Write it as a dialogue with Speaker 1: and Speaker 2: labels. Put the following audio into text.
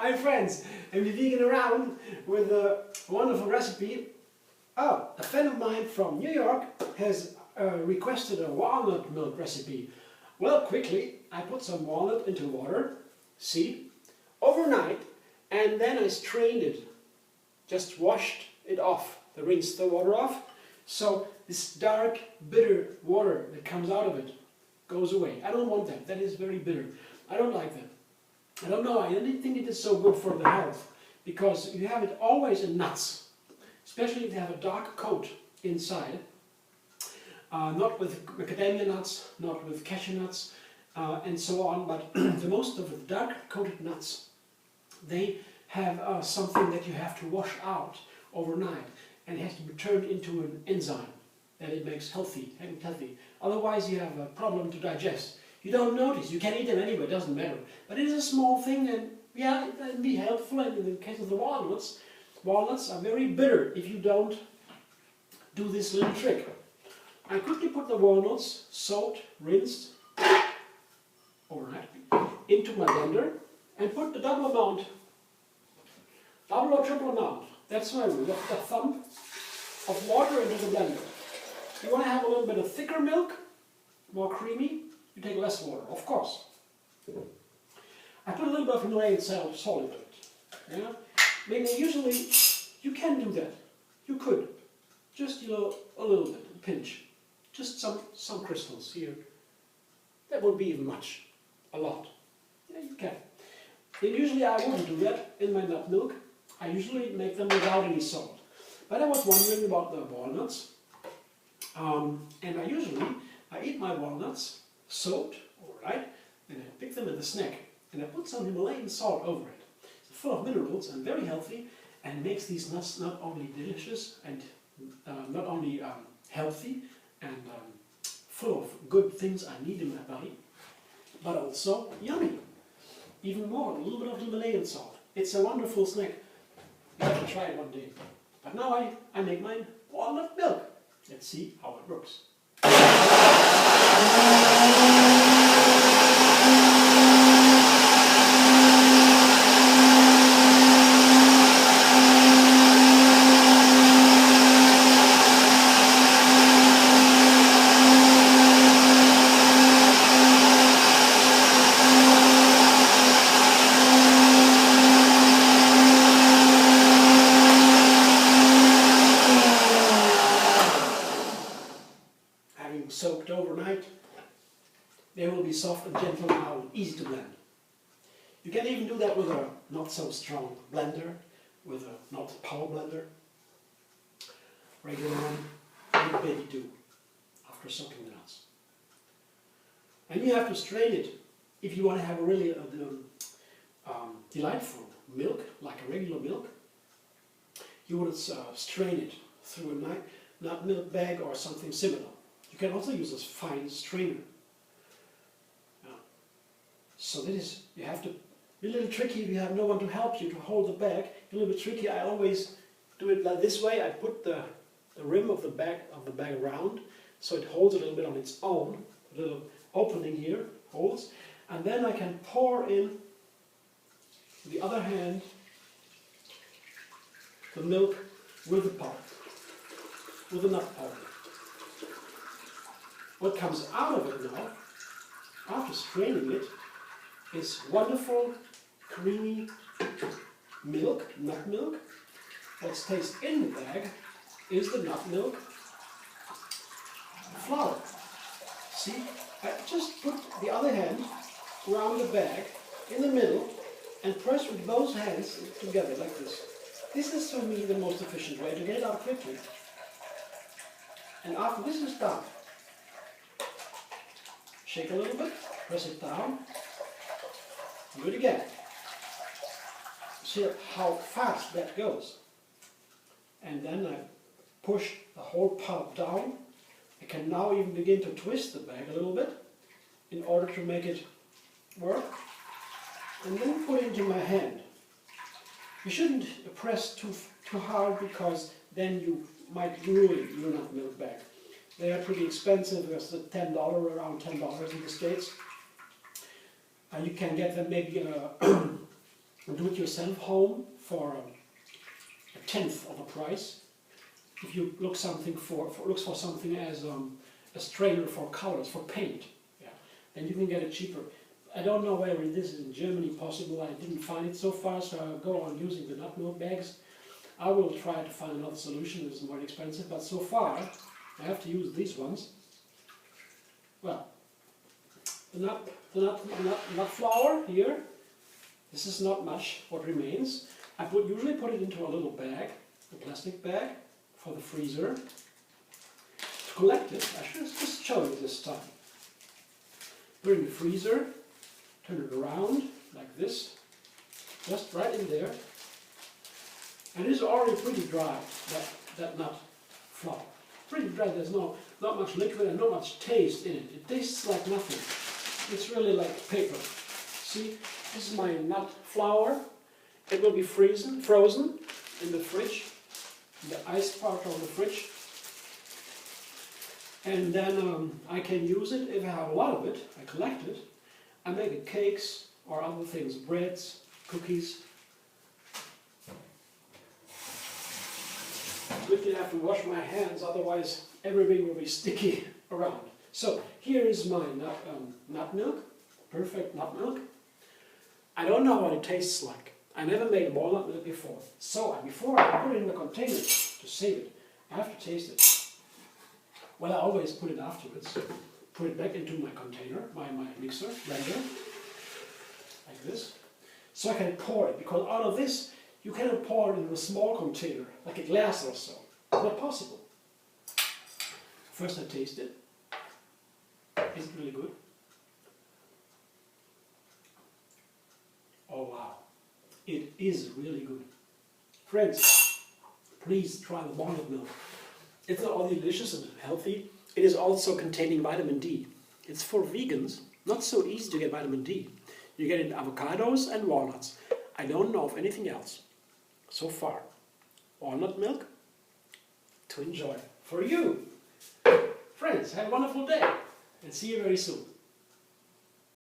Speaker 1: Hi friends, I'm the vegan around with a wonderful recipe. Oh, a friend of mine from New York has requested a walnut milk recipe. Well, quickly, I put some walnut into water, seed, overnight, and then I strained it. Just washed it off, rinsed the water off, so this dark, bitter water that comes out of it goes away. I don't want that. That is very bitter. I don't like that. I don't know, I don't think it is so good for the health, because you have it always in nuts, especially if they have a dark coat inside. Not with macadamia nuts, not with cashew nuts, and so on, but the most of the dark coated nuts, they have something that you have to wash out overnight, and it has to be turned into an enzyme that it makes healthy. Otherwise you have a problem to digest. You don't notice, you can eat them anyway, it doesn't matter. But it is a small thing, and yeah, it can be helpful. And in the case of the walnuts, walnuts are very bitter if you don't do this little trick. I quickly put the walnuts, soaked, rinsed, overnight, into my blender, and put the double or triple amount, that's my rule, the thumb of water into the blender. You want to have a little bit of thicker milk, more creamy, you take less water, of course. I put a little bit of Himalayan salt into it. Yeah? I mean, usually you can do that. You could. Just, a little bit, a pinch. Just some crystals here. That won't be even much. A lot. Yeah, you can. And usually I wouldn't do that in my nut milk. I usually make them without any salt. But I was wondering about the walnuts. And I eat my walnuts soaked, alright, and I pick them in the snack, and I put some Himalayan salt over it. It's full of minerals and very healthy, and makes these nuts not only delicious and not only healthy and full of good things I need in my body, but also yummy. Even more, a little bit of Himalayan salt. It's a wonderful snack. You have to try it one day. But now I make mine walnut milk. Let's see how it works. Soaked overnight, they will be soft and gentle now and easy to blend. You can even do that with a not so strong blender, with a not power blender. Regular one, and baby do, after soaking the nuts. And you have to strain it if you want to have a really delightful milk, like a regular milk. You would strain it through a nut milk bag or something similar. You can also use a fine strainer. So you have to be a little tricky if you have no one to help you to hold the bag. A little bit tricky. I always do it like this way. I put the rim of the bag around, so it holds a little bit on its own. A little opening here, holds, and then I can pour in the other hand the milk with the powder, with the nut powder. What comes out of it now, after straining it, is wonderful, creamy milk, nut milk. What stays in the bag is the nut milk flour. See, I just put the other hand around the bag in the middle and press with both hands together like this. This is for me the most efficient way to get it out quickly. And after this is done, shake a little bit, press it down, do it again. See how fast that goes. And then I push the whole part down. I can now even begin to twist the bag a little bit in order to make it work. And then put it into my hand. You shouldn't press too hard, because then you might ruin your nut milk bag. They are pretty expensive. It's $10, around $10 in the States. And you can get them maybe in a do-it-yourself home for a tenth of the price. If you look for something as a strainer for colors, for paint, yeah, then you can get it cheaper. I don't know whether this is in Germany possible. I didn't find it so far, so I'll go on using the nut milk bags. I will try to find another solution. It's more expensive, but so far I have to use these ones. Well, the nut flour here. This is not much what remains. I usually put it into a little bag, a plastic bag, for the freezer. To collect it, I should just show you this time. Put it in the freezer, turn it around like this, just right in there. And it is already pretty dry, that nut flour. Pretty dry, there's not much liquid and not much taste in it. It tastes like nothing. It's really like paper. See, this is my nut flour. It will be frozen in the fridge, in the ice part of the fridge. And then I can use it if I have a lot of it. I collect it. I make it cakes or other things, breads, cookies. Quickly have to wash my hands, otherwise everything will be sticky around. So here is my nut milk, perfect nut milk. I don't know what it tastes like. I never made walnut milk before. So before I put it in the container to save it, I have to taste it. Well, I always put it afterwards. Put it back into my container, my mixer, blender, like this. So I can pour it, because out of this, you cannot pour it in a small container, like a glass or so. It's not possible. First I taste it. Is it really good? Oh wow, it is really good. Friends, please try the walnut milk. It's not only delicious and healthy, it is also containing vitamin D. It's for vegans, not so easy to get vitamin D. You get it in avocados and walnuts. I don't know of anything else. So far, walnut milk to enjoy for you. Friends, have a wonderful day and see you very soon.